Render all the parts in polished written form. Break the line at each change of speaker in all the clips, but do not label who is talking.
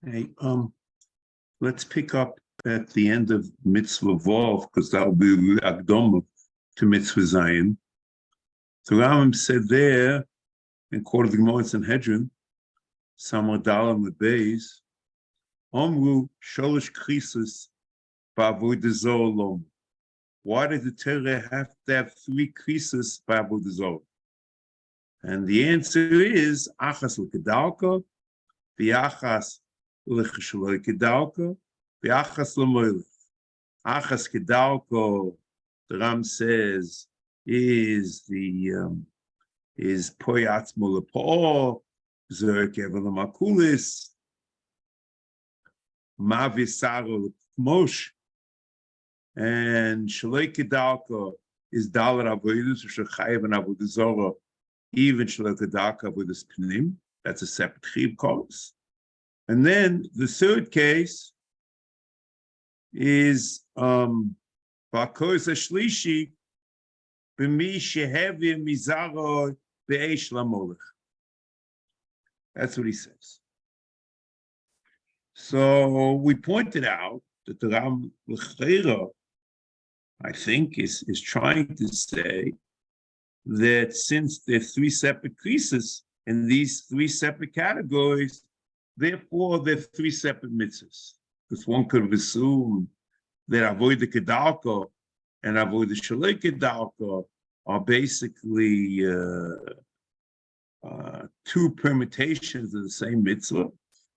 Hey, let's pick up at the end of Mitzvah Vov, because that will be the Akdoma to Mitzvah Zion. So Rambam said there, in Court of the Gemara in Sanhedrin, Samar Dalam the Beis, Omru Sholish Krisis Ba'avodah Zorah Lom. Why did the Torah have to have 3 krisis Ba'avodah Zorah? And the answer is Achas l'Kedalka, V'Achas l'Cheshaloi Kedalka, V'Achas l'Molech. Achas Kedalka, the Ram says, is Poyatz Molech, Zerek Evel Makulis, Mavisaro Mosh, and Shaloi Kedalka is Dalar Avoidus, Shachayev and Avodah Zorah, even Shaloi Kedalka with his Pnim. That's a separate Chib course. And then the third case is Bakos Ashlishi B'mi Shehevi Mizaro Be'esh Lamolech. That's what he says. So we pointed out that the Ram L'Chera, I think, is trying to say that since there are 3 separate creases in these 3 separate categories, therefore there are 3 separate mitzvahs. Because one could have assumed that avoid the kedalka and avoid the shalei kedalka are basically 2 permutations of the same mitzvah,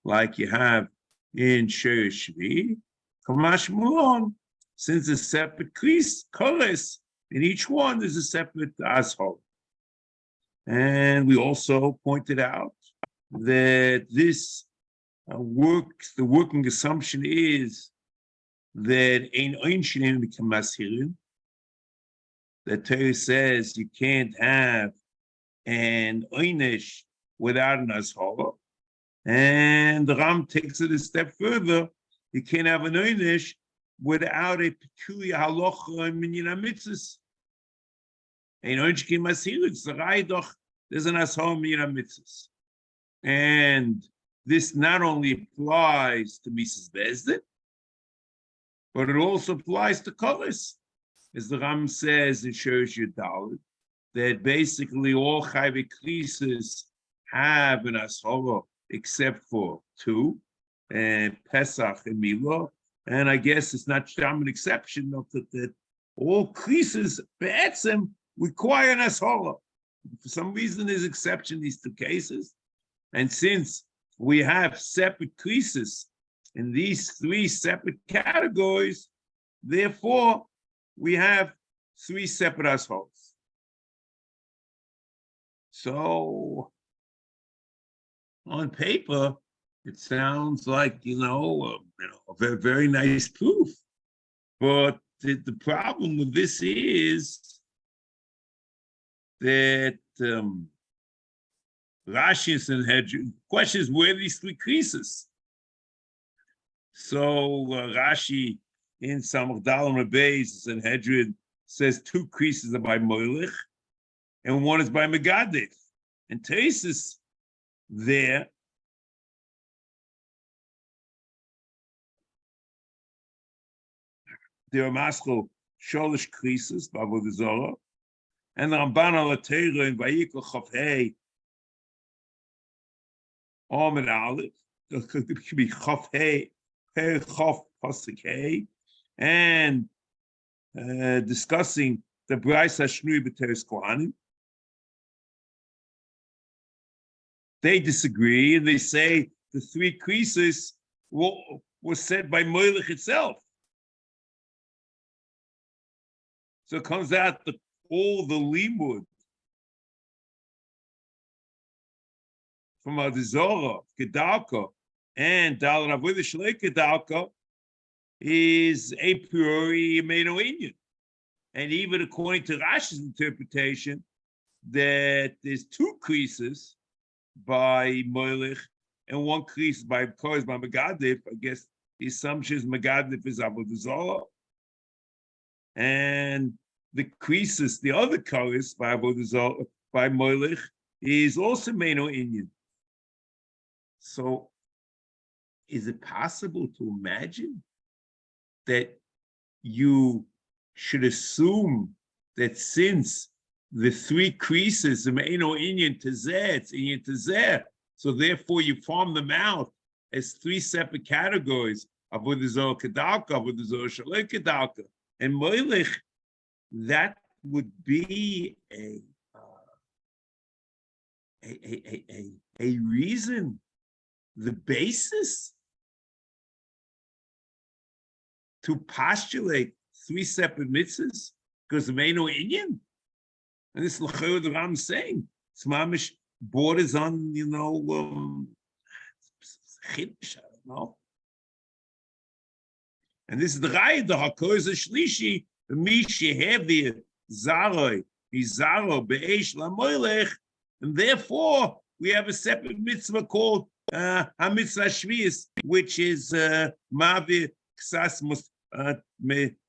like you have in Shiur Shvi. Kamash Mulon, since a separate kores, in each one there's a separate ashol. And we also pointed out that this the working assumption is that ein oinshin become masirin. The Torah says you can't have an oinish without an ashol. And the Ram takes it a step further. You can't have an oinish without a peculiar halacha in minyan mitzvahs. Ein oinish ki masirin, sarai doch, there's an ashol in minyan mitzvahs. And this not only applies to Mrs. Bezdin, but it also applies to kores. As the Ram says in Shiur Yid'oni, that basically all chayve krisis have an ashora except for 2, and Pesach and Milah. And I guess it's not an exception of that all krisis be'etzem require an ashora. For some reason, there's exception in these 2 cases. And since we have separate krisis in these 3 separate categories, therefore, we have 3 separate ashols. So, on paper, it sounds like, a very, very nice proof. But the problem with this is that Rashi and Sanhedrin, question is, where are these 3 krisis? So Rashi in Samach Dalam Beis Sanhedrin says 2 krisis are by Molech and 1 is by Megadif. And Tesis there are maskal sholish krisis by Avodah Zorah, and the Ramban al Torah in Vayikol Chof Hey Amid Aleph, it could be Chof Hey, Hey Chof Pasuk Hey, and discussing the Brais Hashnui B'Teres Kohanim. They disagree, and they say the 3 krisis were said by Molech itself. So it comes out that all the limud from Avodah Zorah, Kedalka, and Dalar Avodah Shalei Kedalka is a priori made no Indian. And even according to Rashi's interpretation, that there's 2 krisis by Molech and 1 krisis by kores by Megadif. I guess the assumption is Megadif is Avodah Zorah. And the krisis, the other kores by Avodah Zorah, by Molech, is also made no Indian. So is it possible to imagine that you should assume that since the three creases, the Me'eno Inyan to Zeh, it's Inyan to Zeh, so therefore you farm them out as three separate categories, Avodah Zarah Kedalka, Avodah Zarah Shalei Kedalka, and Molech, that would be a reason, the basis to postulate three separate mitzvahs, because there ain't no Inyan. And this is what the Ram is saying. It's mamish borders on, Chiddush, I don't know. And this is the Raya, the Hakoz Shlishi, the Mishi Hevi, Zaroi, Mizaro, Be'esh LaMolech, and therefore we have a separate mitzvah called HaMitzvos Shvius, which is Mavi Ksas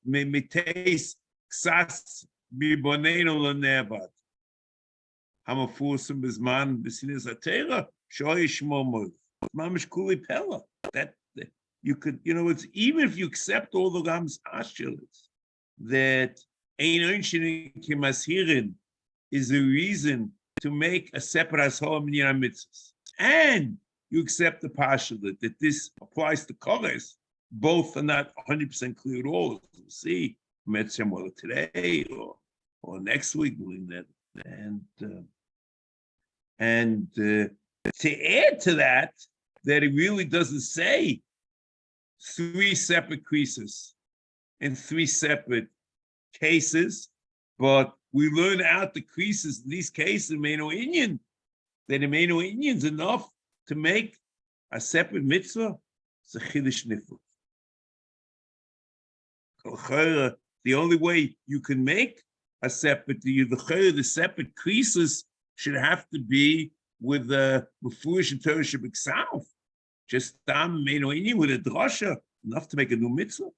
Miteis Ksas Mibonenu L'Nevad. Hamafursim Bizman B'Sinas Atera Shoy Shmo Molech. Mamish Kuli Pella. That you could, it's even if you accept all the Ram's postulates that Ein Oinshin Kimashirin is the reason to make a separate Asholam Minyan Mitzvahs, and you accept the postulate that this applies to Kores, both are not 100% clear at all. As we'll see, whether today or next week, and to add to that it really doesn't say three separate creases in three separate cases, but we learn out the creases in these cases, Me'eno Inyan, that the Me'eno Inyan is enough to make a separate mitzvah. It's a Chiddush Nifla. The only way you can make a separate, the separate creases should have to be with the Mefurish and Torah Shebiksav. Just Me'eno Inyan with a drasha, enough to make a new mitzvah.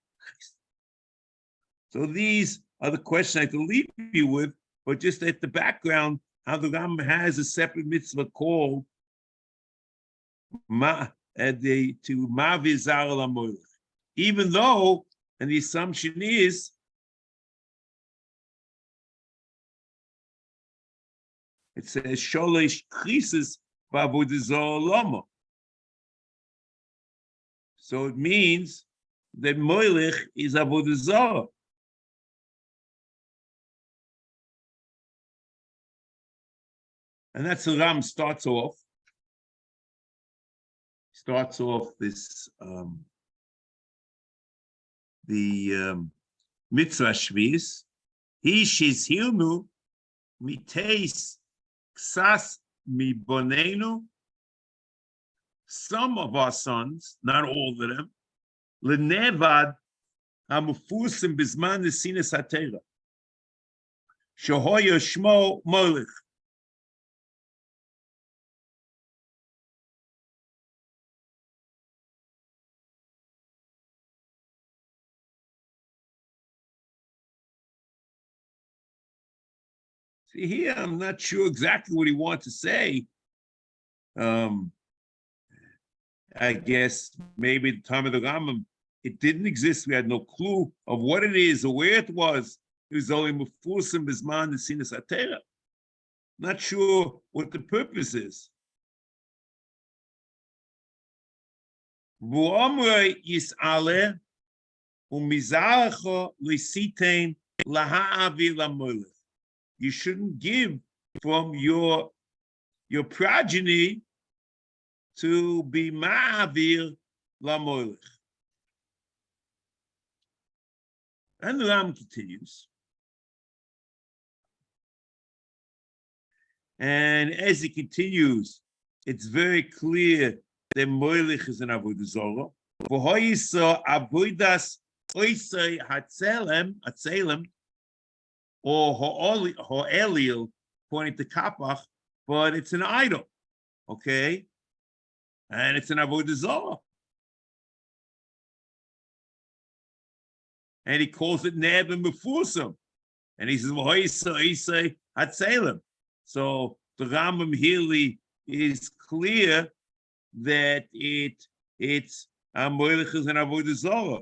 So these are the questions I can leave you with, but just at the background, how the Ram has a separate mitzvah called to Mavi Zar LaMolech. Even though, and the assumption is, it says Sholish Krisis Ba'avodah Zarah Lama. So it means that Molech is Avodah Zarah. And that's the Ram starts off. This the Mitzvah Shvius. He she's hilnu miteis ksas mibonenu. Some of our sons, not all of them, lenevad hamufusim bizman nesinas hatera. Shehoya shmo Molech. See, here I'm not sure exactly what he wants to say. I guess maybe at the time of the Rambam, it didn't exist. We had no clue of what it is or where it was. It was only Mefursim Bizman Nesinas Atera. Not sure what the purpose is. V'omrei yis'aleh u'mizaracho l'sitein laha'avi l'molech. You shouldn't give from your progeny to be ma'avir l'molech. And the Ram continues. And as he continues, it's very clear that Molech is an avodah zarah. V'hoyisa avodas oisei hatzelem, or ho'elil, pointing to kapach, but it's an idol, okay? And it's an avodah zarah. And he calls it neb and mefusam. And he says, v'hoyisa oisei hatzelem. So the Rambam here is clear that it's Molech is an avodah zarah.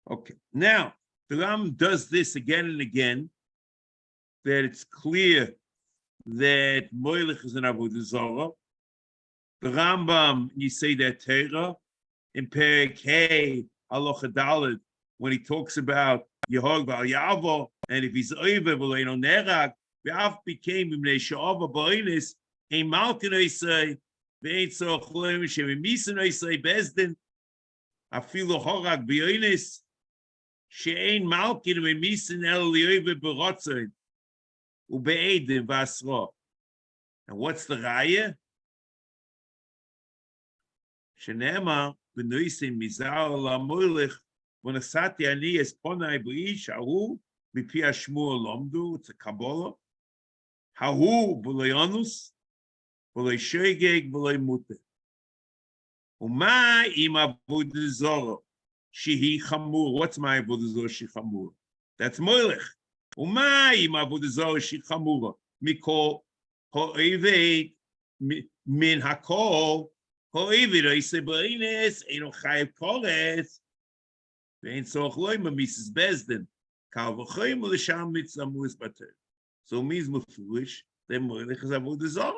Okay, now the Ram does this again and again, that it's clear that Molech is an avodah zarah. The Rambam, you say that Torah in Perek Hey Halacha Daled, when he talks about Yehog Val Yavo, and if he's over V'leino Nerag, V'af became B'nei She'ava B'oinis, Ein Malkin Oisei, V'ein Tzorach Loim Shem Misen Oisei Bezdin, Afilu Horag B'oinis, She'ein Malkin V'misen El Li'ove B'rotzoin, U'be'edim V'asro. And what's the Raya? Shenema b'noisim mizar laMolech v'nasati ani es ponai b'ish hahu b'pi hashmur lomdu. It's a Kabbalah. Hahu b'loy onus b'loy shogeg b'loy muter. Uma im avodah zarah shehi chamur. What's my avodah zarah shehi chamur? That's Molech. Uma im avodah zarah shehi chamura mikol ha'eved min hakol. However, I say, Ba'ines, Eno Chayev Koretz, Ve'en Tzorach Loima Mises Bezdin, Kal V'choyim L'sham Mitzvah Mu'is Bater. So it means Mefurish, that Molech is avodah zarah.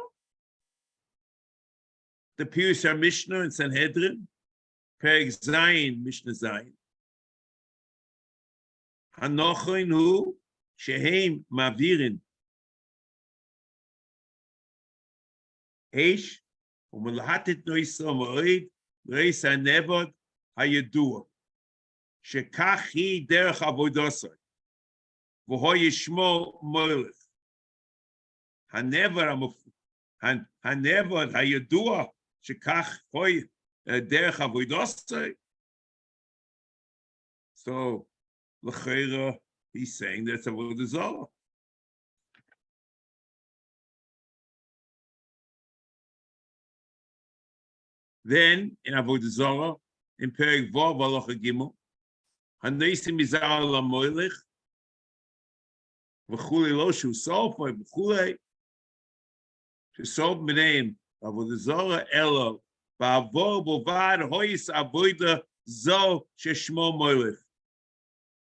The Pirush HaMishnah in Sanhedrin, Perek Zayin, Mishnah Zayin. Hanochoin Hu, Shehem Mavirin, Eish, ומלהטת נויסו מועד, רייס הנבוד הידוע, שכך היא דרך עבודוסו, והוא ישמו מולך. הנבוד הידוע, שכך הוא דרך עבודוסו. So, l'chera, he's saying that's avodah zarah. Then in avodah zarah, in Perek Vav Halacha Gimel, Haneisim Mizar LaMolech, V'chulei Lo Shu Sofa V'chulei Shesof B'neim avodah zarah Elo V'avor Bovad Hoyis Avodah Zo Sheshmo Molech.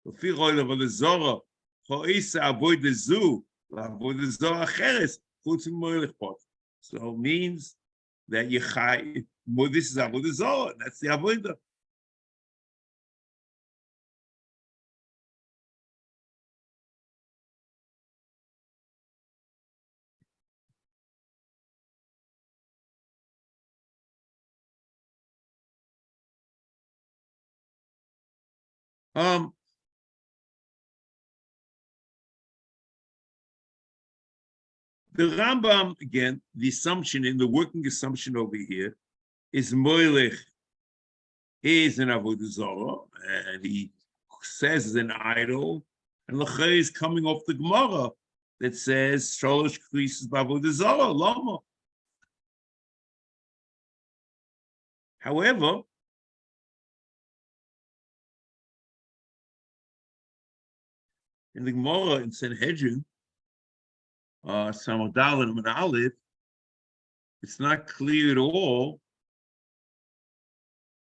V'fi Roy avodah zarah Hoyis Avodah Zu Avodah zarah Cheres Chutz Molech Pot. So it means that you chai. This is avodah zarah. That's the avodah. The Rambam, again, the assumption in the working assumption over here is Molech is an avodah zarah, and he says is an idol, and Lachei is coming off the Gemara that says Sholosh Krisis b'avodah zarah lama. However, in the Gemara in Sanhedrin, Samach and Aleph, it's not clear at all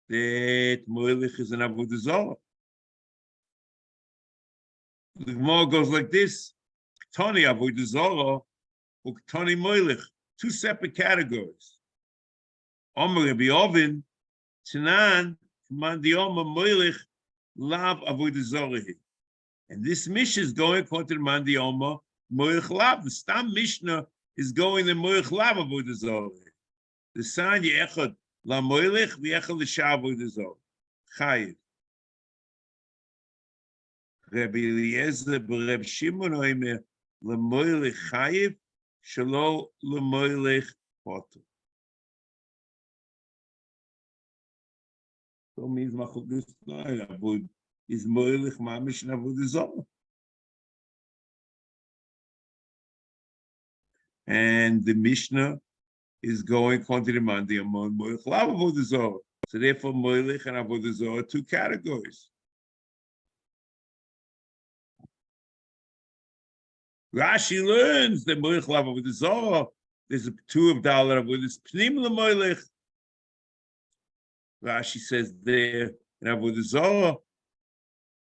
that Molech is an avodah zarah. The Gemara goes like this: Ktani avodah zarah, or Ktani Molech, two separate categories. Omer Rabbi Ovin, Tanan, Mandi Omer Molech, Lav avodah zarah. And this Mishnah is going according to Mandi Omer Molech Lav. The Stam Mishnah is going to Molech Lav avodah zarah. The sign Yechad La Molech v'Yechad l'Shav avodah zarah. Chayiv. Rabbi Eliezer b'Reb Shimon oimer LaMolech Chayiv shelo LaMolech Potter. So means Machlokus Avod is Molech Mamish Avodah Zarah. And the Mishnah is going according to the Mandi among Molech Lav Avodah Zarah. So therefore, Molech and Avodah Zarah are two categories. Rashi learns that Molech Lav Avodah Zarah, there's a two of Dalar Avodah Pnim LeMolech. Rashi says there in Avodah Zarah,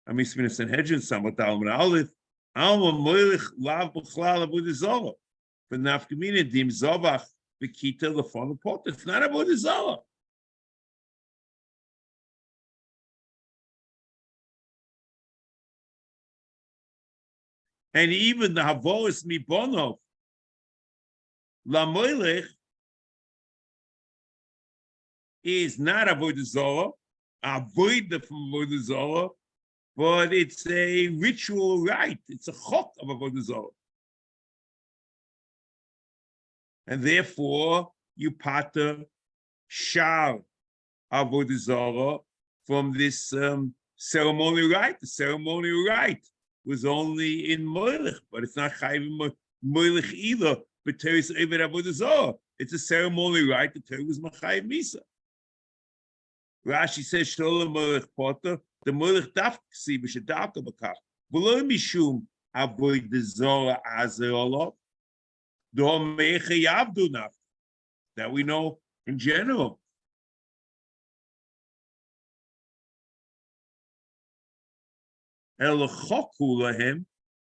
Amismin Sanhedrin, Samot Alman Aleph, Alma Molech Lav B'chlal Avodah Zarah. But Nafkamina Dim Zavach B'kita Lefon Pot. It's not Avodah Zarah. And even the Havoris Mibonov, La Molech, is not Avodah Zarah, avoid from Avodah Zarah, but it's a ritual rite. It's a chok of Avodah Zarah. And therefore, you pater shar Avodah Zarah from this ceremonial rite. The ceremonial rite was only in Molech, but it's not Chayv Molech either. But Torah is Eved Avodah Zarah. It's a ceremonial rite. The Torah was Machayev Misa. Rashi says Sholem Molech Potter. The Molech Daf Ksi B'Shadaka B'Kach. V'lo Mishum Avodah Zarah Azer Olav. Do Me'eche Yavdu Naf. That we know in general. El Choku Lahem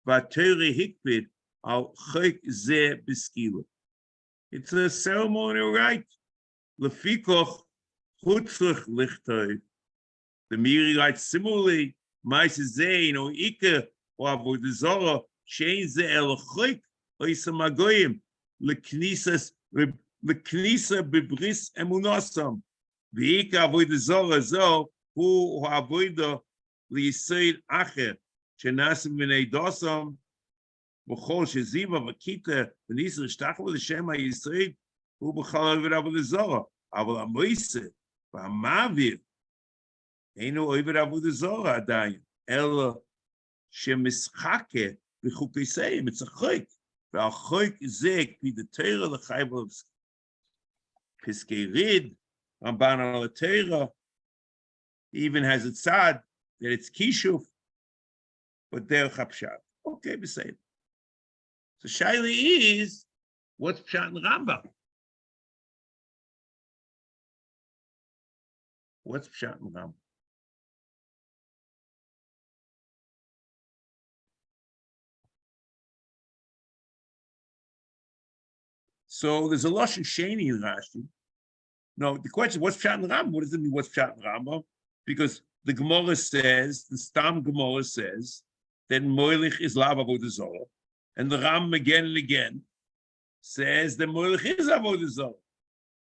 V'Torah Hikpid Al Chok Zeh B'Skila. It's a ceremonial rite. Lefikoch Chutzach Lichtoi. The Miri writes similarly, Maise Zein or Ike or Avodah Zarah, Shein Ze El Chok Oisa Magoyim, Leknisas Bibris Emunasam. The Ike Avodah Zarah Zo, who Avodah Liyisoid Acher, Shenasim V'nei Dosam, B'chol Sheziva V'kita, V'nisa Rishtach V'Shem HaYisoid, who B'chol Avodah Zarah. Aval Amoise, V'Hamavir, Eino Oived Avodah Zarah Adayin, Ela Shemischake B'Chukeiseim. It's a chok. V'Achok Zeh K'vi the Torah L'Chayv of Piskei Rid, Ramban al Torah. He even has it sad that it's Kishuf, but they're Chapshat. Okay, we say it. So Shaili is, what's Pshat and Rambam? What's Pshat and Rambam? So there's a Lashon Sheni in Rashi. No, the question, what's Pshat and Rambam? What does it mean, what's Pshat and Rambam? Because the Gemara says, the Stam Gemara says, that Molech is Lav Avodah Zarah. And the Rambam again and again says that Molech is Avodah Zarah.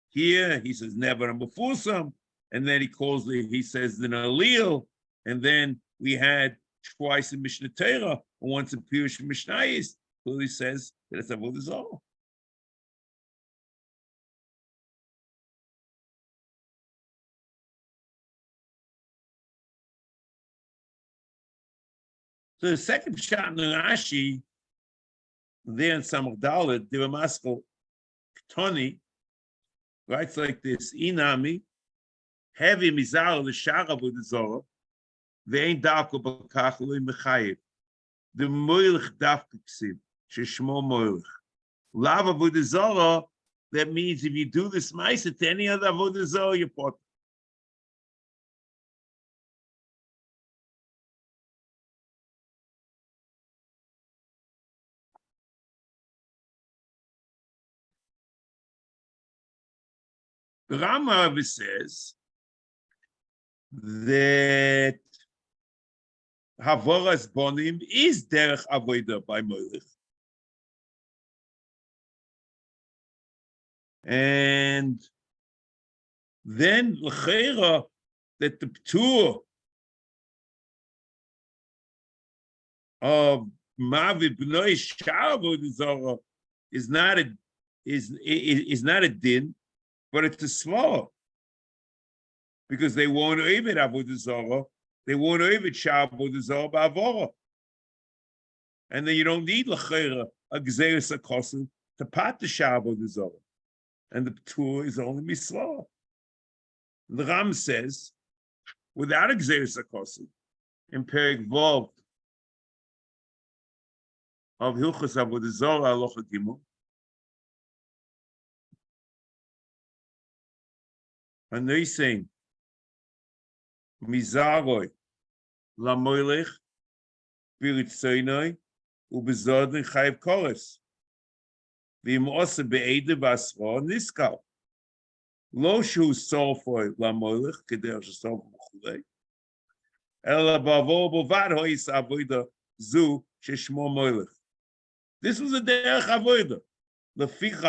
Here, he says, never and before some. And then he says the Aliyah, and then we had twice in Mishnah Torah, and once in Pirush Mishnayis, so he says that it's Avodah Zarah. So the second shot in Rashi, there in Samach Dalet, the Ramaskal Ktoni, writes like this: Inami. Heavy mizar l'shar avodah zarah, ve'ein darko b'kach lo mechayev. The Molech dafka ksiv sheshmo Molech. Lav avodah zarah. That means if you do this ma'aseh to any other avodah zarah, you're part. The Rama says that Havoras Bonim is derech avodah by Molech. And then l'cheira that the ptur of Mavi B'noi Shar Avodah Zarah is not a din, but it's a small. Because they won't Oived Avodah Zarah, they won't Oived Shar Avodah Zarah ba'avora. And then you don't need l'cheira a gzeres akosim to pat the Shabbat is over. And the Ptur is only Misla. The Ram says, without Exeris Akosim, in Perek Vov of Hilchos Avodah Zarah Halacha Gimel, and they saying, Mizaroi la Molech biritzoinoi ubezodin chayiv kores v'im osa be'ede v'asro niskal lo shu solfoi la Molech keder shesol v'chulei ela bavo bovad hois avoida zu sheshmo Molech. This was a derech avoida. Lefich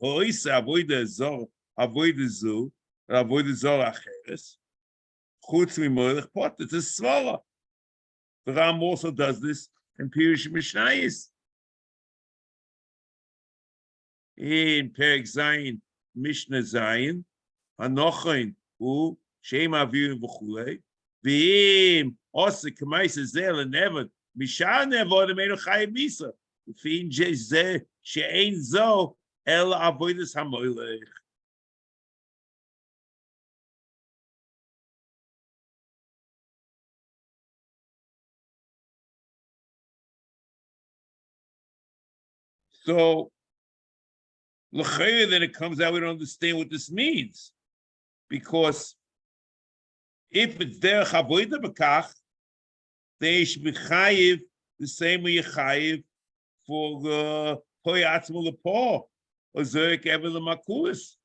hois avoida zor avoida zu avoida zor acheres chutz mi-Molech pot. It's a svara. The Ram also does this in Pirush Mishnayis. In Perek Zayin, Mishnah Zayin, Hanochain u Shem Avirim v'chulei, v'im osa k'maisa zeh l'nevad, mishar nevod emeinu chayiv misa, v'fin zeh she'ein zo el avodas ha-Molech. So, then it comes out we don't understand what this means. Because if it's derech avoda b'kach, they should be chayiv the same way you chayiv for the poi atzmo lepo, or zorik ever the makulis.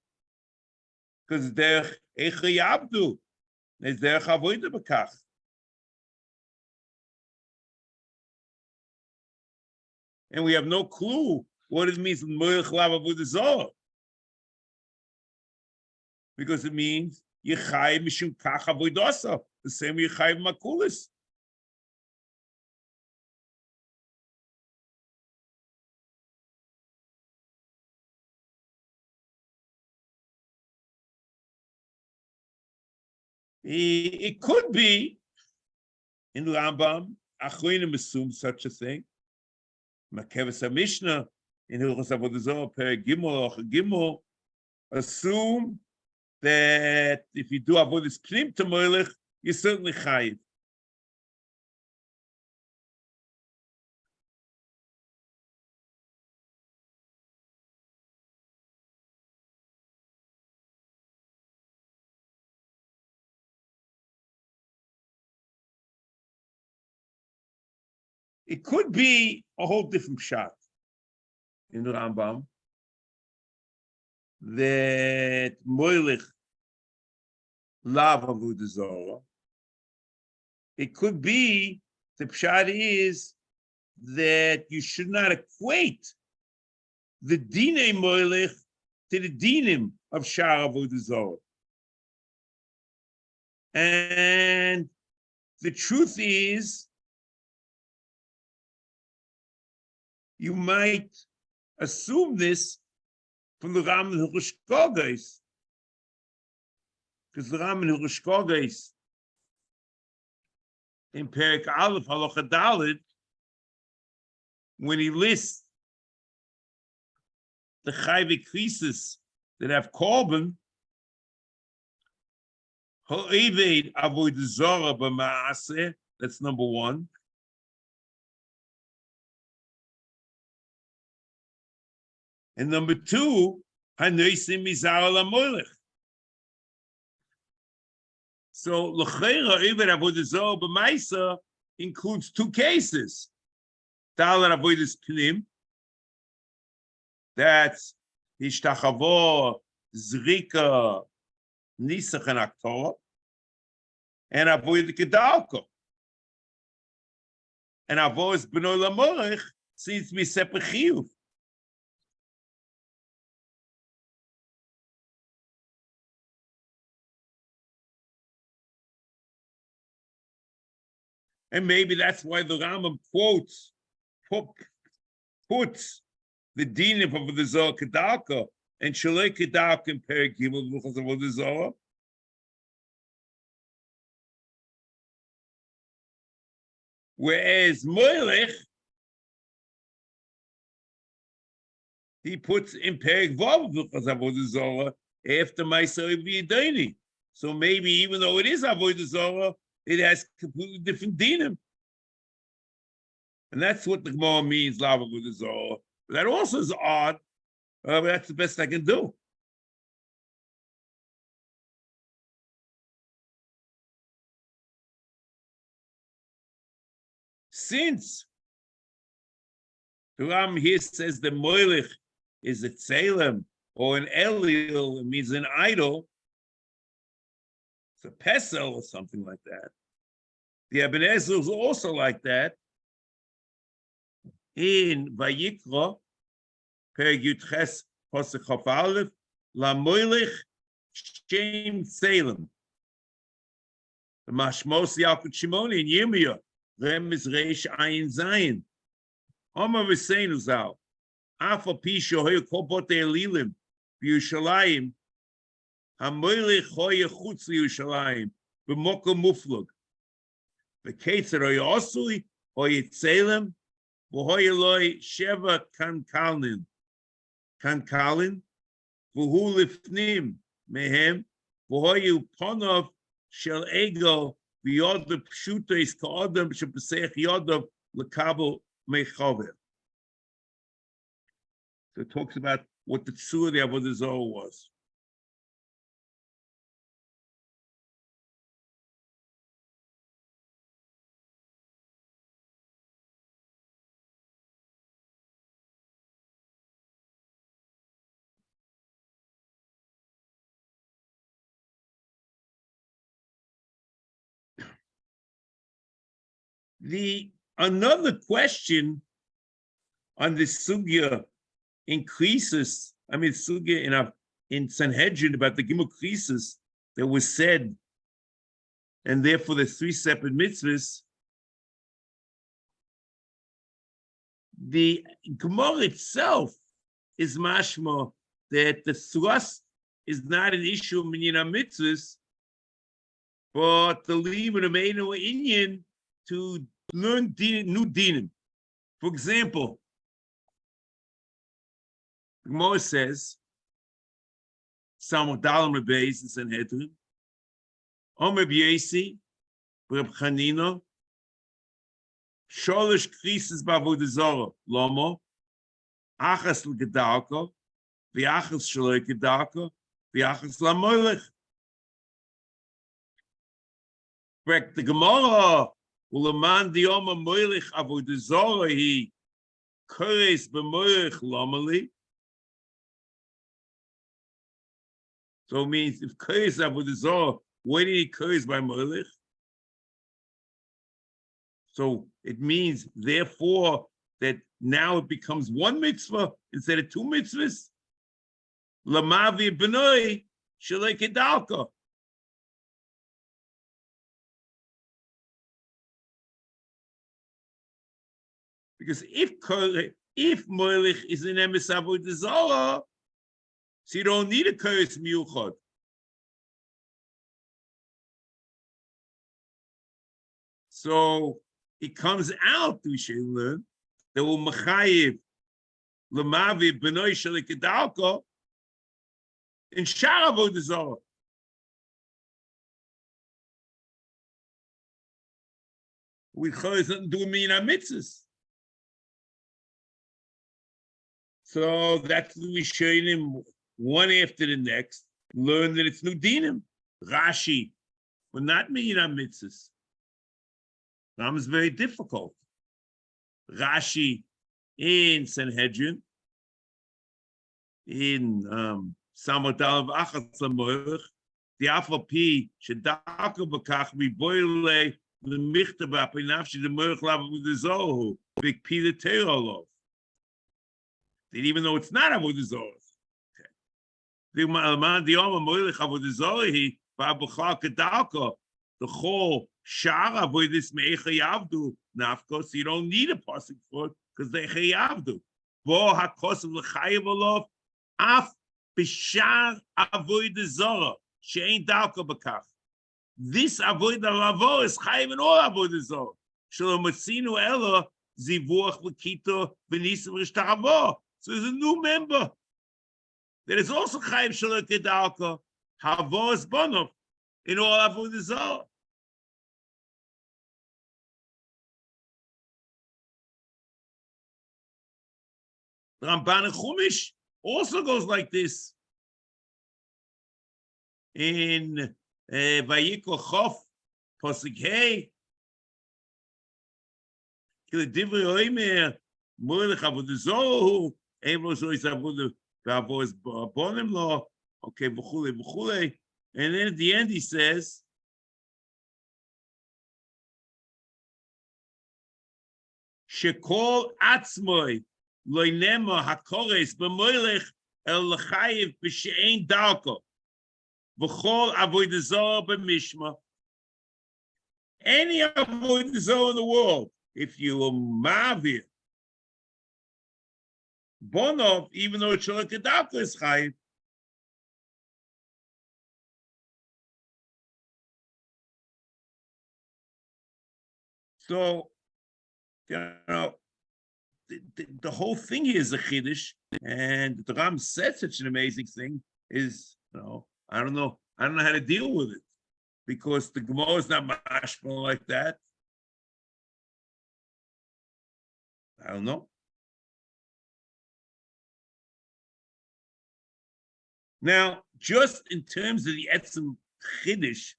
Because derech echa yabdu, it's derech avoda b'kach. And we have no clue what it means Molech lav avodah zarah, because it means Yechayiv mishum kach avodosa, the same way Yechayiv makulis. It could be in Rambam, Achronim assume such a thing. Makeves Mishnah in Hilchos Avodah Zarah Perek Gimel assume that if you do avodas pnim to Molech, you're certainly chayiv. It could be a whole different shot in the Rambam that Molech lav avodah zarah. It could be the pshat is that you should not equate the dinei Molech to the dinim of shar avodah zarah. And the truth is, you might assume this from the Ram and Hilchos Shkogos, because the Ram and Hilchos Shkogos in Perek Aleph Halacha Daled, when he lists the chayve krisis that have korban, ho'eved avodah zarah b'ma'aseh, that's number one. And number two, hanoisim mizar la Molech. So l'cheira even avodah zarah b'maisa includes two cases. Dalar avodas pnim, that's hishtachavo, zrika, nisach and aktorah, and avodah kedalko. And avodas b'noi la Molech seems to be separate chiyuv. And maybe that's why the Rambam puts the dinim of the Zohar Kedalka and Shalei Kedalka in Perek Gimel Hilchos Avodah Zarah. Whereas Molech he puts in Perek Vav because Avodah Zarah after Ma'aser Yid'oni. So maybe even though it is Avodah Zarah, it has completely different dinim. And that's what the Gemara means, Lav Avodah Zarah. But that also is odd, but that's the best I can do. Since the Ram here says the Molech is a Tzelem or an Elil, it means an idol, it's a pesel or something like that. The Ibn Ezra is also like that. In Vayikra, Perek Yudches Pasuk Chaf Aleph, La Molech Shem Tzelem. The Mashmos Yalkut Shimoni in Yirmiyah, Rem is Reish Ayin Zayin. Omar V'seinu Zal, Afa Pisho Hoya Kol Botei Elilim, B'Yushalayim, HaMolech Hoya Chutz L'Yushalayim, B'Mokom Muflug. V'Ketzer Hoya Osui, Hoya Tzelem, V'Hoya Loi Sheva Kankalin, V'Hu Lifnim Mehem, V'Hoya Uponov Shel Ego, V'Yod Pshuto Is Ka'odam Shepesech Yodov L'Kabel Mechaver. So it talks about what the tzur of the Avodah Zarah was. Another question on this sugya increases. I mean, sugya in Sanhedrin about the Gimel Krisis that was said, and therefore the three separate mitzvahs. The Gemara itself is mashma that the thrust is not an issue of minyan mitzvahs, but the limit of Eino Inyan to learn new dinim. For example, the Gemara says, Samach Dalam Rebeis in Sanhedrin, Omer B'Yesi, Reb Chanina, Sholish Krisis B'Avodah Zarah, Lomo, Achas L'Gedarka, V'Achas Shaloi Gedarka, V'Achas L'Molech. Correct. The Gemara, Uleman Dioma Molech Avodah Zarah, he Kores B'Molech Lomali. So it means if Kores Avodah Zarah, why did he Kores by Molech? So it means, therefore, that now it becomes one mitzvah instead of two mitzvahs. Lamavi B'noi Shalei Kedalka. Because if Molech is an emes avodah zarah, so you don't need a kores miyuchad. So it comes out, we should learn, that will mechayiv lemavi b'noi shalei kedalka in shar avodah zarah. We chayes nothing to do with minyan mitzvahs. So that's the Rishonim, one after the next, learn that it's new dinim. Rashi, but not minyan mitzvahs. Ram is very difficult. Rashi in Sanhedrin, in Samach Dalam V'Achas L'Molech, the Afapi Shedaka B'Kach Miboile L'Michta B'Apei Nafshi L'Molech Lav Avodah Zarah V'Kpi L'Teira Lov. Even though it's not avodah zarah. The whole shara avodas me'echayavdu nafko, so you don't need a pasuk for it because they chayavdu. Bo hakosav l'chayav alav af b'shar avodah zarah she'ein dalka b'kach. This avodah lavo is chayav in all avodah zarah. Shalom matzinu ela zivuach l'kito v'nisim rishtachavo. So there's a new member that is also Chayiv Shalom Kedalka, Havos Bonov, in all Avodah Zarah. The Ramban and Chumash also goes like this. In Vayikra Chof, Posuk Hey, Kila Divrei Omer, Molech Avodah Zarah, Amos Ois Avodah V'Avos Bonim Lo, okay, v'chule, v'chule. And then at the end he says, Shekol Atzmoi, Loinema HaKores B'Molech El L'chayiv B'She'ein Darko, V'chol Avodah Zarah B'Mishma. Any Avodah Zarah in the world, if you are Mavir, Bonov, even though Shalom Kedalka is Chayiv, so, the whole thing here is a chiddush, and the Ram said such an amazing thing is, I don't know how to deal with it, because the Gemara is not mashma like that. I don't know. Now, just in terms of the etzem chiddush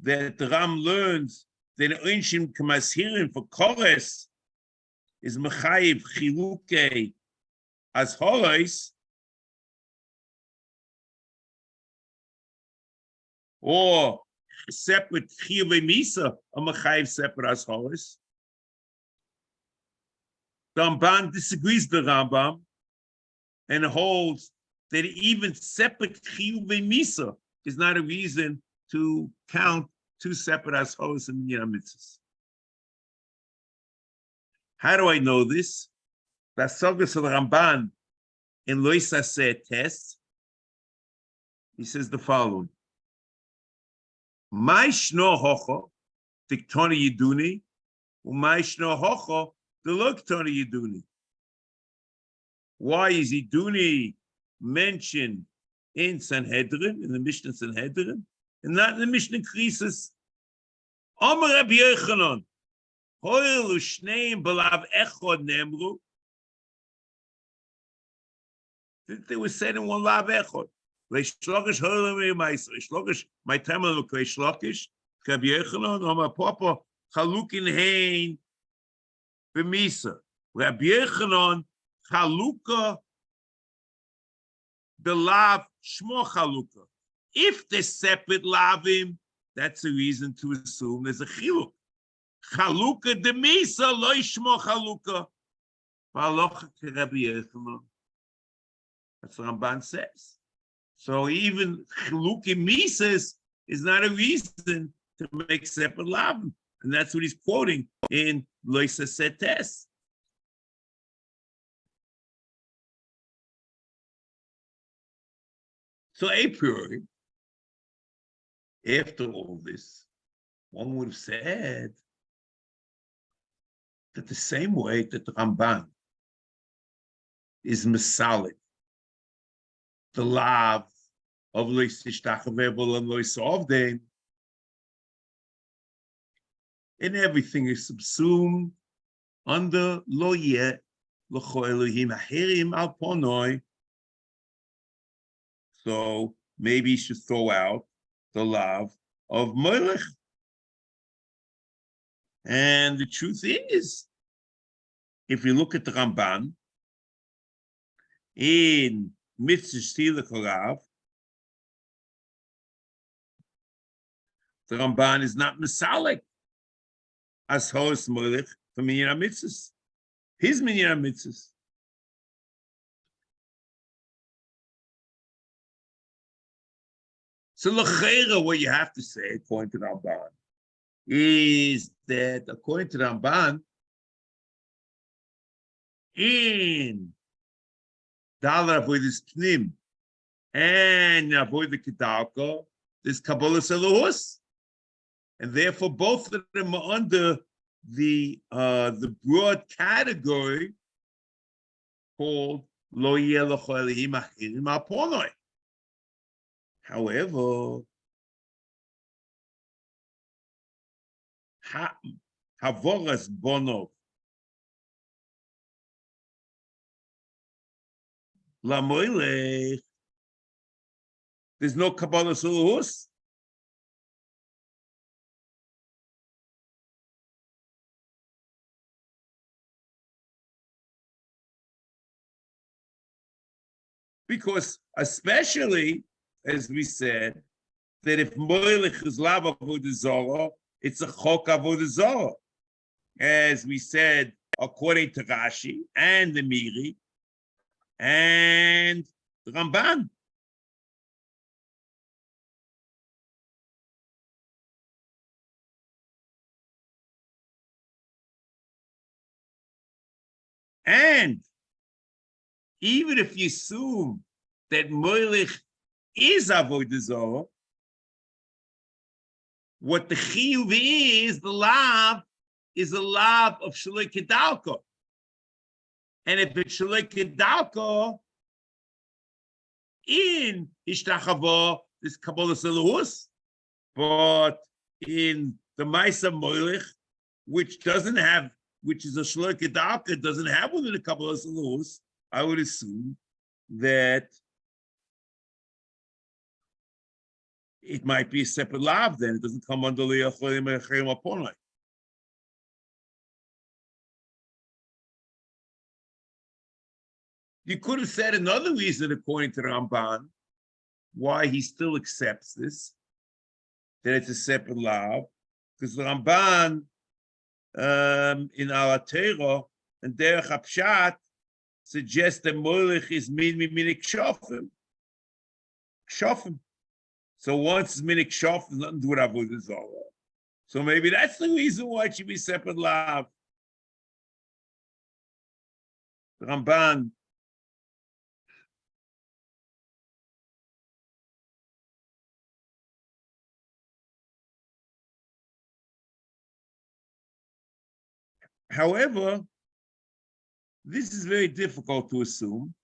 that the Ram learns, that Oinshim Kamashirim for Kores is Mechayiv Chiluke as Horais, or separate Chiyuv Misa, or Mechayiv separate as Horais. The Ramban disagrees with the Rambam and holds that even separate Chiyuv Misa is not a reason to count two separate asholos and mitzvahs. How do I know this? The Sogas of the Ramban in Lois Aseh test. He says the following: "My shno hocho diktoni Yid'oni, u'may shno hocho deloktoni Yid'oni." Why is Yid'oni mentioned in Sanhedrin, in the Mishnah Sanhedrin, and not in the Mishnah Krisis? Amar Rabbi Yochanan, hoil u'shneim b'lav echod nemru. They were said in one lav echod. Leishlokish hoil u'meiser. Leishlokish, my temel leishlokish. Rabbi Yochanan, Amar Papa, chalukin hein b'misa. Rabbi Yochanan, chaluka b'lav shmo chaluka. If they're separate lavim, that's a reason to assume there's a chiluk. Chaluka de misa lo yishmo chaluka. V'alocha Rabbi Yochanan. That's what Ramban says. So even chaluka misas is not a reason to make separate lavim, and that's what he's quoting in Loisa Setes. So a priori, after all this, one would have said that the same way that the Ramban is Masalik, the lav of Lois Tishtachavebel and Lois Ovdein, and everything is subsumed under Lo Yeh L'cho Elohim Ahirim Al Ponoi. So maybe you should throw out the lav of Molech. And the truth is, if you look at the Ramban in Mitzvas Tilach, the Ramban is not Masalik as host Molech for Minyan Mitzvahs. His Minyan Mitzvahs. So l'cheira, what you have to say, according to the Ramban, is that according to the Ramban, in Dalar Avodas Pnim and Avodah Kedalka, there's Kabbalah Saluhus, and therefore both of them are under the broad category called Lo Yeh L'cho Elohim Achirim Al Ponoi. However, Havoras Bonov La Molech, there's no Kabbalah Sulhus. Because especially, as we said, that if Molech is Lav Avodah Zarah, it's a Chok Avodah Zarah. As we said, according to Rashi and the Miri and the Ramban. And even if you assume that Molech is Avodah Zarah, what the chiyuv is, the lav, is a lav of Shalei Kedalka. And if it's Shalei Kedalka, in Ishtachava, this Kabbalah Selahus, but in the Maisa Molech, which is a Shalei Kedalka, doesn't have one in the Kabbalah Selahus, I would assume that it might be a separate lav, then it doesn't come under the Acholim Echerim Aponai. You could have said another reason, according to Ramban, why he still accepts this, that it's a separate lav, because the Ramban in Al Torah and Derech HaPshat suggests that Molech is minik shofim. Shofim. So once it's minik shofim, nothing to do with Avodah Zarah. So maybe that's the reason why it should be separate lav. The Ramban. However, this is very difficult to assume.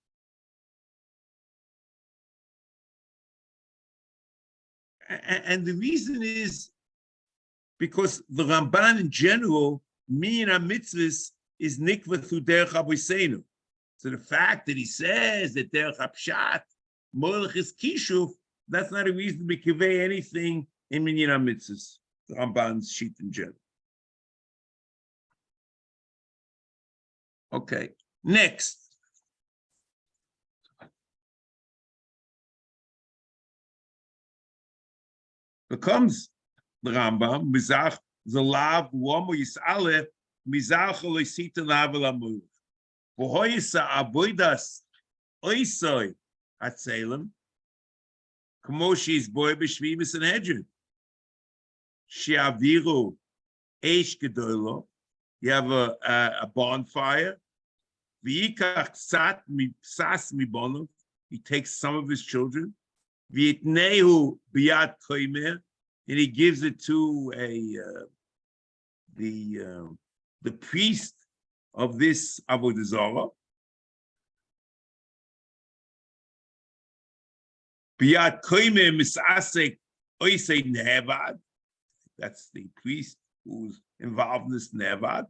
And the reason is because the Ramban in general, in HaMitzvos, is nikva through derech avoseinu. So the fact that he says that derech hapshat, Molech is kishuv, that's not a reason to convey anything in minyan HaMitzvos, the Ramban's sheet in general. Okay, next. Becomes the Rambam, Mizach, the lav, Womo Yisale, Mizach, Loisita Lavalamur. Vohoyisa Aboidas, Oisoi, at Salem, Kamoshi's boy Bishvimis and Hedrin. Shiaviru, Eish Gedoilo, you have a bonfire. V'yikach sat sas mibonov, he takes some of his children. V'yitnehu biyat koimer, and he gives it to the priest of this Avodah Zarah. Biyat koimer misasek oisei nevad, that's the priest who's involved in this nevad.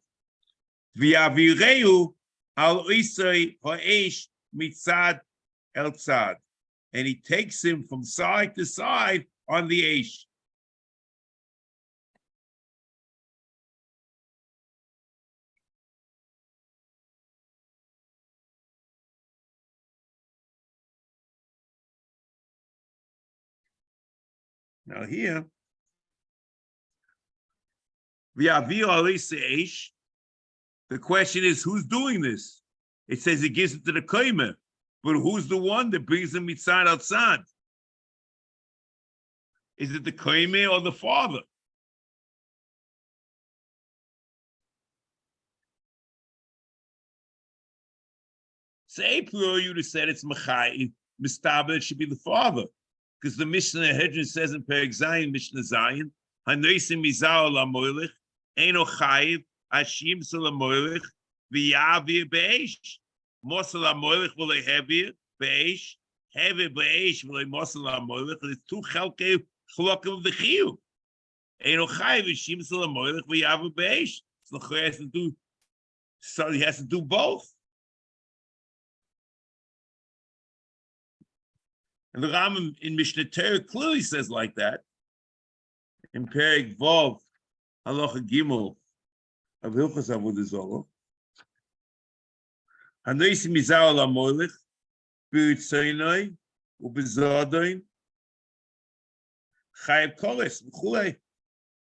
V'yavireu al oisei ha'esh mitzad el tzad, and he takes him from side to side on the eish. Now here, the question is, who's doing this? It says he gives it to the koimer, but who's the one that brings him mitzad outside? Is it the koimer or the father? Say, you would have said it's Machai, Mistabel, it should be the father. Because the Mishnah Hedron says in Perek Zayin, Mishnah Zayin, Hanoisim Mizao la Molech, Eino Chayiv, Hashim Sula Molech, V'yavir Be'esh. Mosel HaMolech will heavy beish, heavy beish will Mosel HaMolech. There's two chalke chlokim of the chiyuv. Eino chayv shimsel HaMolech v'yavu beish. So he has to do. So he has to do both. And the Rambam in Mishnah Torah clearly says like that. In Perek Vov, Halacha Gimel of Hilchos Avodah Zarah. Hanoisi mizar al HaMolech b'ritzoynoi u'b'zodoin chayav koles v'chulei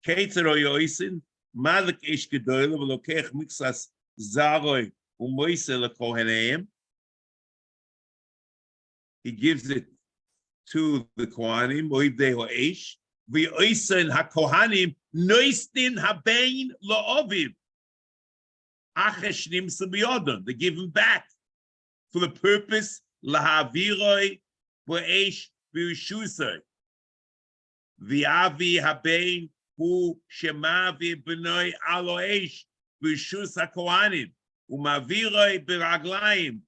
keitzer o yoisin malek ish gedoyle v'lokech miksas zaroi u'moise lekoheneim. He gives it to the Kohanim, oivdei ho'esh, v'yoisen ha-Kohanim noistin ha-bein lo'oviv. They give him back for the purpose lahaviroi bo'esh b'rishusai. V'avi habein hu shemavi b'noi aloesh b'rishus hakohanim u'maviroi b'raglayim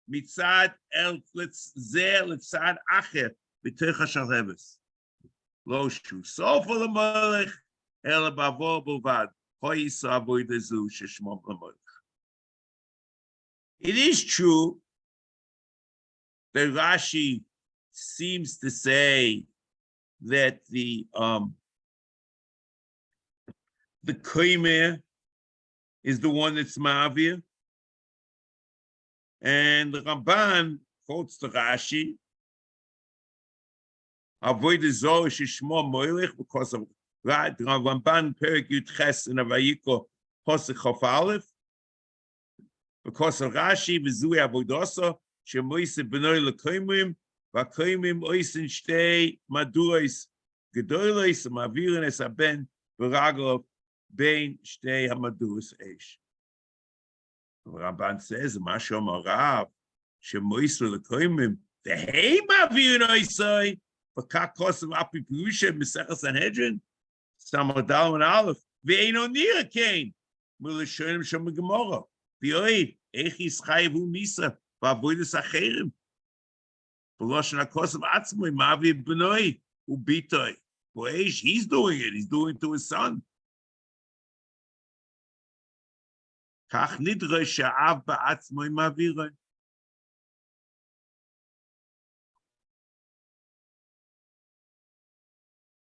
mitzad el zeh litzad acher b'tech hashalheves. Lo shu sof l'melech el bavo b'vad hoi savoy dezu sheshmom l'melech. It is true that Rashi seems to say that the Koimer is the one that's Ma'avir, and the Ramban quotes the Rashi, Avoid the Zoh Shishmo Molech, because of the Ramban Perek Yud Ches in Avayiko Posech Chof Aleph. Because of Rashi, v'zui avodosa, shemoise b'noi l'koimim, v'koimim oisin shtei maduos gedolos, ma'avirin es haben v'ragov bein shtei hamaduos eish. The Ramban says, Mashom Arav, shemoise l'koimim, v'hei ma'avirin oisai, v'kak kosav api pirusha m'seches Sanhedrin, Samadal and Aleph, v'eino nira kain, m'lishonim shom Gemara. B'yoid, echis chayivu misa, v'avodas acherim. B'loshen hakosav atzmoi, mavi b'noi, u'bitoi. Bo'esh, he's doing it. He's doing it to his son. Kach nidroi sha'av ba'atzmoi maviroi.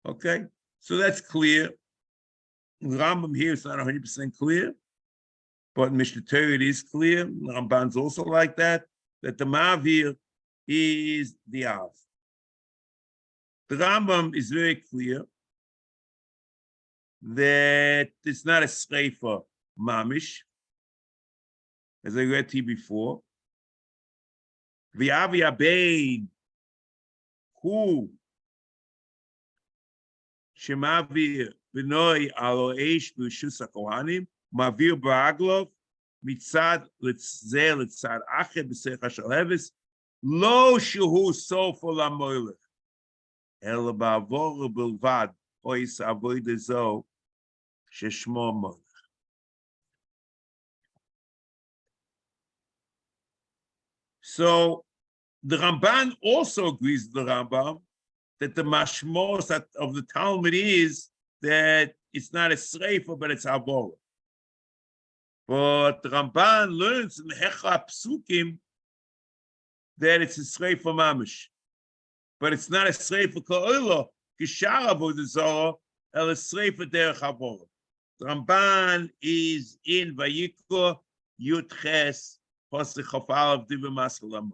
Okay, so that's clear. The Rambam here is not 100% clear. But in Mishnah Torah it is clear, Ramban's also like that the Ma'avir is the Av. The Rambam is very clear that it's not a Sreifa Mamish, as I read to you before. V'avi abein hu shemavir b'noi alo eish b'rishus hakohanim Mavir Ba'aglov, mitzad litzeh litzad acher b'seich hashalheves, lo shehu sofer l'moilech, el ba'avor bilvad, ois avodah zo, sheshmo molech. So the Ramban also agrees with the Rambam that the mashmos of the Talmud is that it's not a sreifa, but it's avor. But the Ramban learns in the Hecha Psukim that it's a sreifa mamish, but it's not a sreifa ka'olah kishar avodah zarah, el a sreifa derech havora. The Ramban is in Vayikra Yud Ches Posech Chof Aleph Divrei Maskil Amud.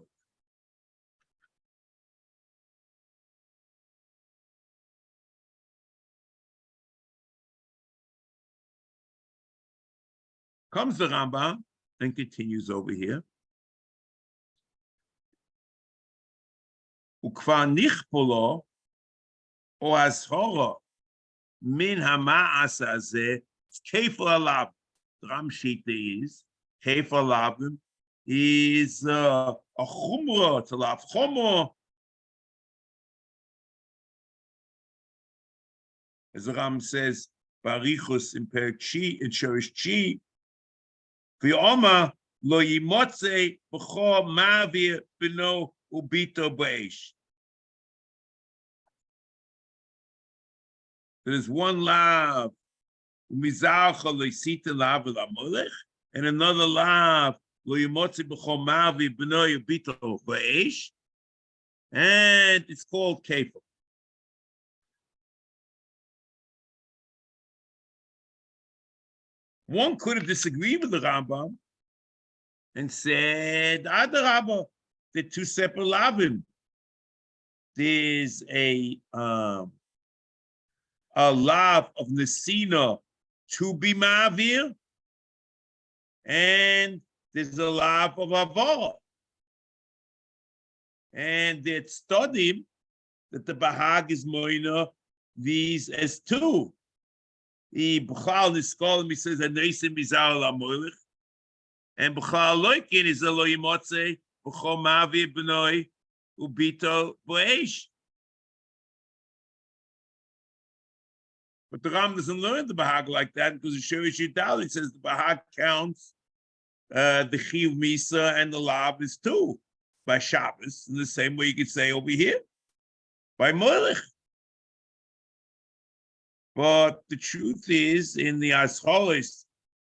Comes the Rambam and continues over here. Ukvar nichpolo o azhora min hama'as hazeh kefal alav. The Ramshita is kefal alavim is a chumrah to lav chumrah. As the Ram says, Barichus in Perek Chi in Shorish Chi. V'yoma lo yimotze b'chol ma'avir b'no ubito b'esh. There's one lav, umizalcha lo yisita lav l'Molech, and another lav, lo yimotze b'chol ma'avir b'no ubito b'esh, and it's called kefir. One could have disagreed with the Rambam and said, Adarabba, they're two separate lavim. There's a lav of Nesina to be Ma'avir, and there's a lav of Avar. And they're studying that the Bahag is moina these as two. He says, and B'chal Loikin is a lo yimotze b'chol ma'avir b'noi ubito b'eish. But the Ram doesn't learn the Bahag like that because the Shiur Shidal, it says the Bahag counts the Chiyuv Misa and the Lav is two by Shabbos, in the same way you could say over here by Molech. But the truth is, in the Ascholis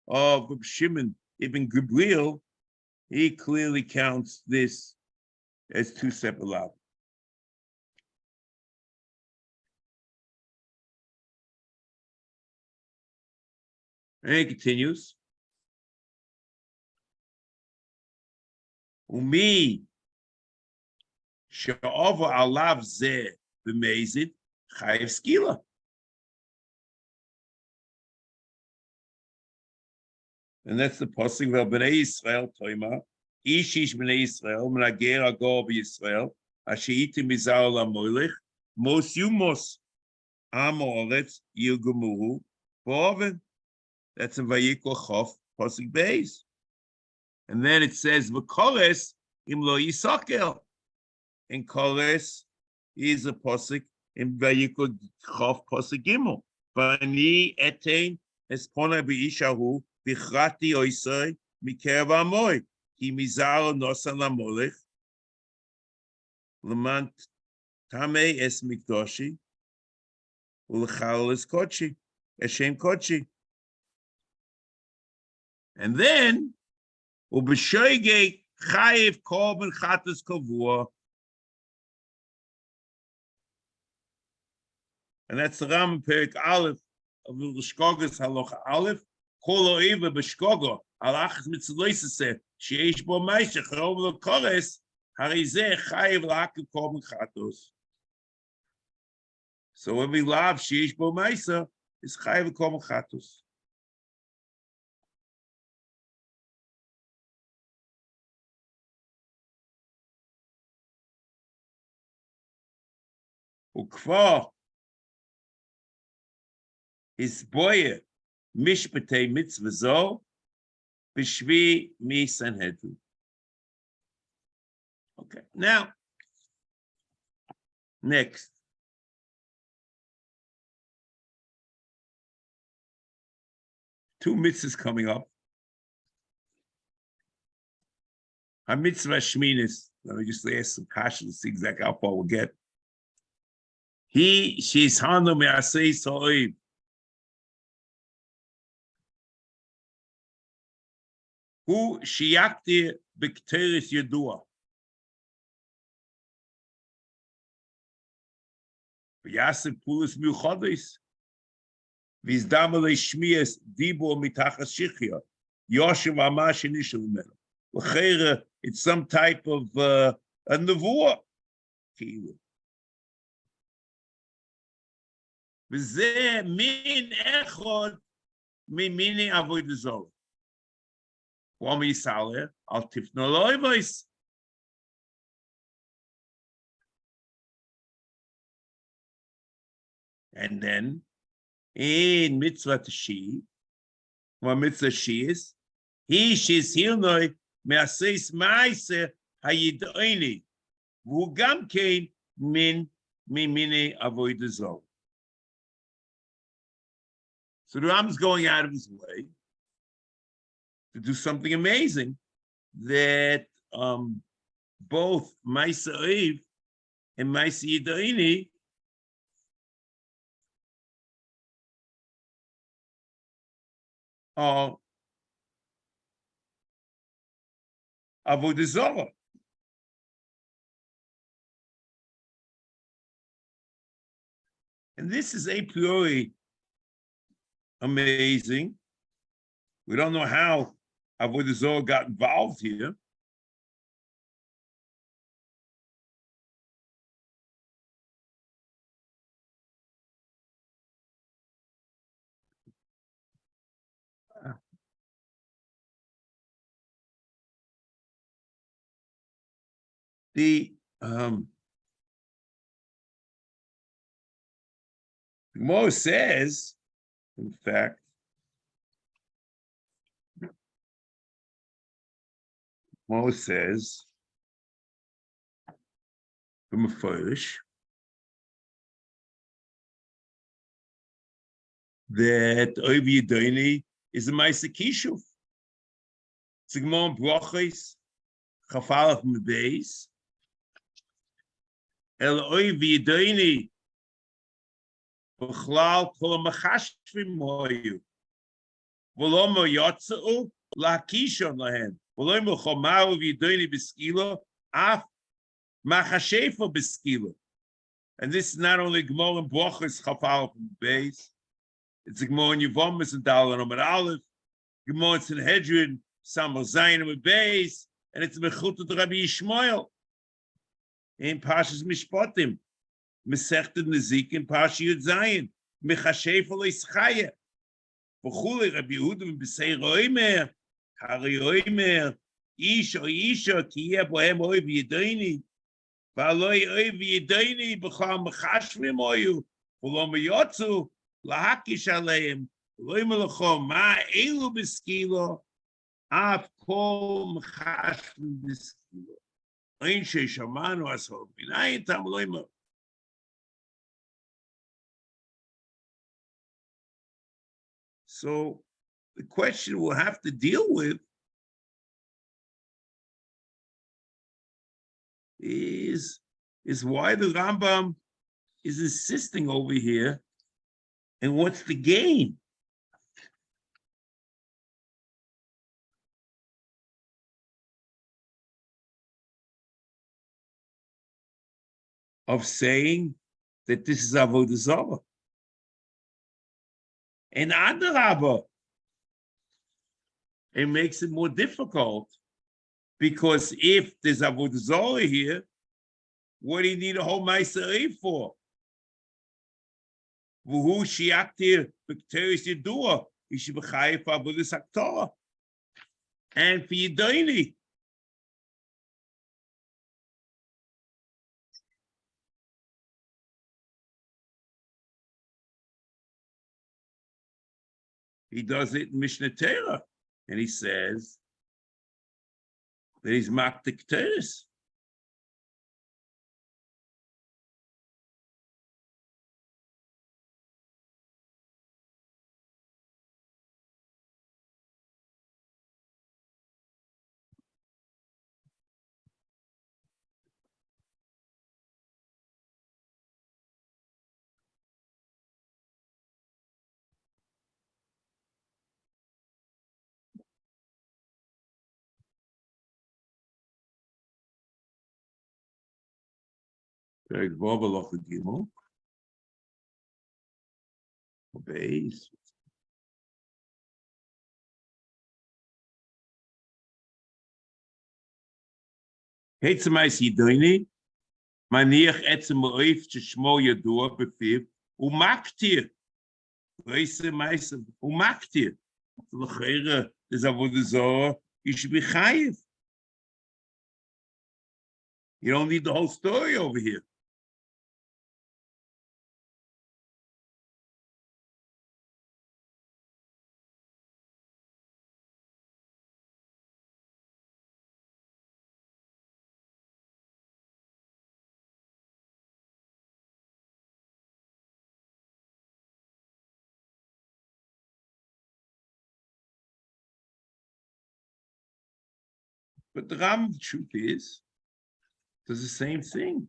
of Shimon Ibn Gabriel, he clearly counts this as two separate lavs. And he continues. Umi she'ova alav zeh b'mezid chayev skila. And that's the posting of Bnei Yisrael Toima. Ishish Bnei Yisrael, Menager Agor B'Yisrael, Asheiti Mizar LaMolech, Mos Yumos Amoretz Yilgemuhu, B'Oven. That's in Vayikol Chof, posting Beis. And then it says, V'Kores Im Lo Yisakel. And Kores is a posik in Vayikol Chof, posik Gimel. V'ani etein espona B'Ishahu, Bichrati oisoi mikev amoy ki mizaro nosan lamolech lemant tamei es mikdoshi ulechal es kochi eshem kochi. And then ubeshoige chayev korban chatas kavua, and that's the Ram Perik Aleph of the Shkogas Halacha Aleph. Kol oiva b'shkogo alachas mitzloisese sheish bo ma'aseh chorov lekores harizeh chayev la'akiv korban chatos. So every lav sheish bo ma'aseh is chayev korban chatos. Ukvar is boye mishpatei mitzvazo b'shvi mi sanhedrin. Okay, now next. Two mitzvahs coming up. HaMitzvos Shminis. Let me just ask some questions to see exactly how far we'll get. She's hanu me'asei so'oib. Who shiakti b'kteris yedua. V'yaseh pulis miuchodes. V'izdamalei shmiyas dibo mitachas shichya. Yoshev amash inishal menu. L'cheira, it's some type of a nevuah. V'zeh min echod mimini avodah zarah. And then in mitzvah she, what mitzvah she is, she's hilnoi me'aseis ma'aser ha-Yid'oni, v'hu gam kein min mimini avodah zarah. So the Ram is going out of his way to do something amazing that both Maisa Oiv and Maisa Yid'oni are Avodah Zarah. And this is a priori amazing. We don't know how Avodah Zarah got involved here. The Gemara says, in fact, Gemara says, from a Furish, that Oiv Yid'oni is a Maisa Kishuv. It's a Gemara Brachos, Chafalach Mebeis, El Oiv Yid'oni B'chlal Kol HaMachashvim Hoyu V'lo Mo Yotzeu L'Hakishon Lahen V'lo Mo Chomaru Yid'oni B'skilo Af Machashefa B'skilo. And this is not only Gemara and Brachos Chafalach Mebeis, it's a Gemara in Yevomis and Daled Amud Aleph, Gemara in Sanhedrin Samar Zayin and Mebeis, and it's Mechutah to Rabbi Yishmael in Parshas Mishpatim, Masechta Nezikin, Parsha Yud Zayin, Mechashefa L'Ischaya, V'chulei Rabbi Yehuda B'Sei Roimer, Hari Roimer, Ish o Isha, Ki Yeh Bohem Oiv Yid'oni, V'aloi Oiv Yid'oni, B'chal Mechashvim Oyu, V'lo Meyotzu, L'Hakish Aleim, V'lo Melachom, Ma Elu B'Skilo, Af Kol Mechashvim B'Skilo. Ein Sheishamanu Asol, B'nayin Tam Loimer. So the question we'll have to deal with is why the Rambam is insisting over here, and what's the gain? Of saying that this is Avodah Zarah. And Adarabah, it makes it more difficult, because if there's Avodah Zarah here, what do you need a whole Maisa Oiv for? V'hu shiaktir b'kteris yedua, he should be chayiv for Avodas Haktorah. And for Yid'oni, he does it in Mishnah Torah, and he says that he's maktik teres. Very global of the Gimel. Obeys. Hetzamais Yid'oni, maniach etzem oif shmo yadua befiv, umaktir. Reise meisem, umaktir. L'cheira, there's Avodah Zarah, you should be chayiv. You don't need the whole story over here. But the Ram, the truth is, does the same thing.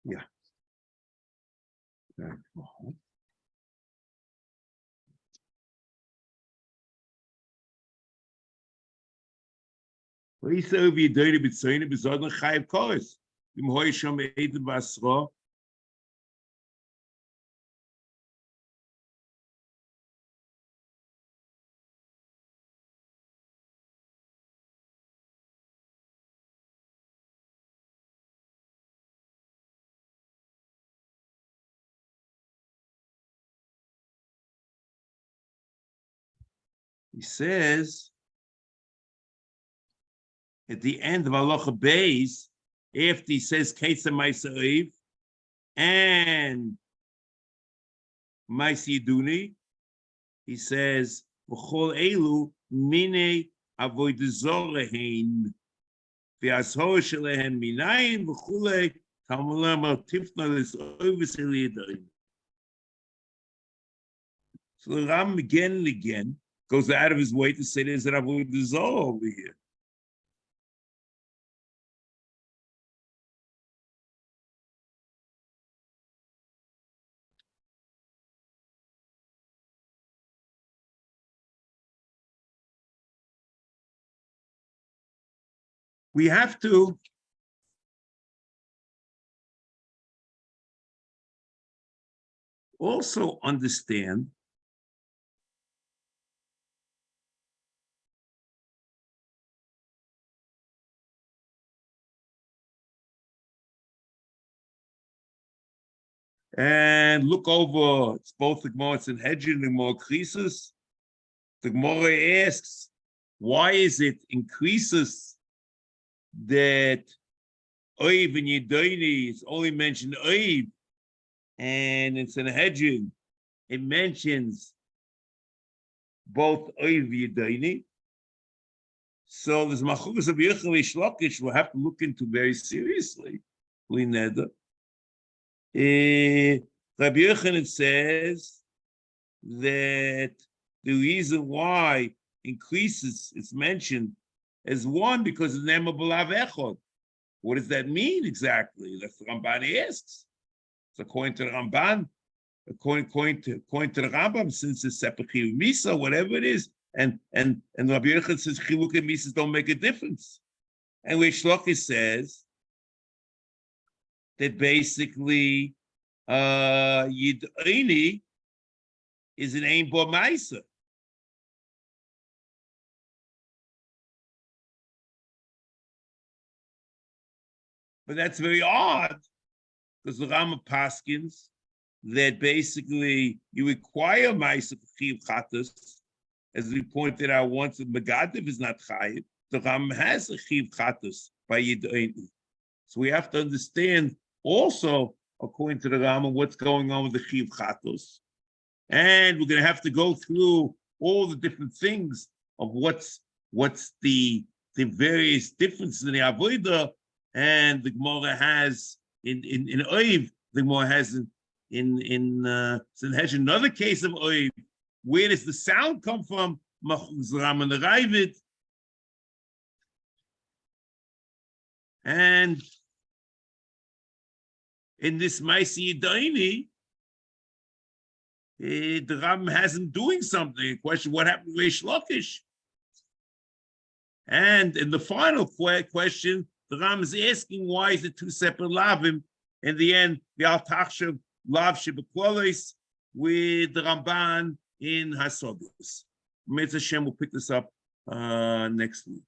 Yeah. He says, at the end of Halacha Beis, after he says Ketzah Ma'aseh and Ma'aseh Yid'oni, he says V'chol elu minei avodah zorah hein v'ashor shelehem minayin v'chulei talmulam al tifna l'sovis el Yid'oni. So the Ram again and again goes out of his way to say there's an avodah zorah over here. We have to also understand and look over, it's both the Gemara and Hedgin, the Gemara Krisus. The Gemara asks, why is it in Krisus that Oiv and Yid'oni is only mentioned Oiv, and it's in Hedgin, it mentions both Oiv and Yid'oni. So this Machukas of Yechel Shlokish we'll have to look into very seriously. Rabbi Yochanan says that the reason why increases it's mentioned as one because the name of B'lav Echad. What does that mean exactly? That's the Ramban asks. So according to the Ramban, according to the Rambam, since it's separate Chiyuv Misa, whatever it is, and Rabbi Yochanan says Chiluk and Misas don't make a difference. And where Shlokish says that basically Yid'oni is an Ein Bo Ma'isa. But that's very odd because the Rama paskins that basically you require Ma'isa for Chiyuv Chatas, as we pointed out once, the Megadav is not Chayiv. The Rama has a Chiyuv Chatas by Yid'oni. So we have to understand also, according to the Rama, what's going on with the Chiyuv Chatos. And we're going to have to go through all the different things of what's the various differences in the Avodah. And the Gemara has in Oiv, the Gemara has in Sanhedrin another case of Oiv. Where does the sound come from? Machuzram and the Ravid. And in this Ma'aseh Yid'oni, the Ram has him doing something. A question: what happened to Reish Lakish? And in the final question, the Ram is asking why is it two separate lavim? In the end, the Al Tachshav lav shebeklolis with the Ramban in Hasodus. Mitzvah Hashem will pick this up next week.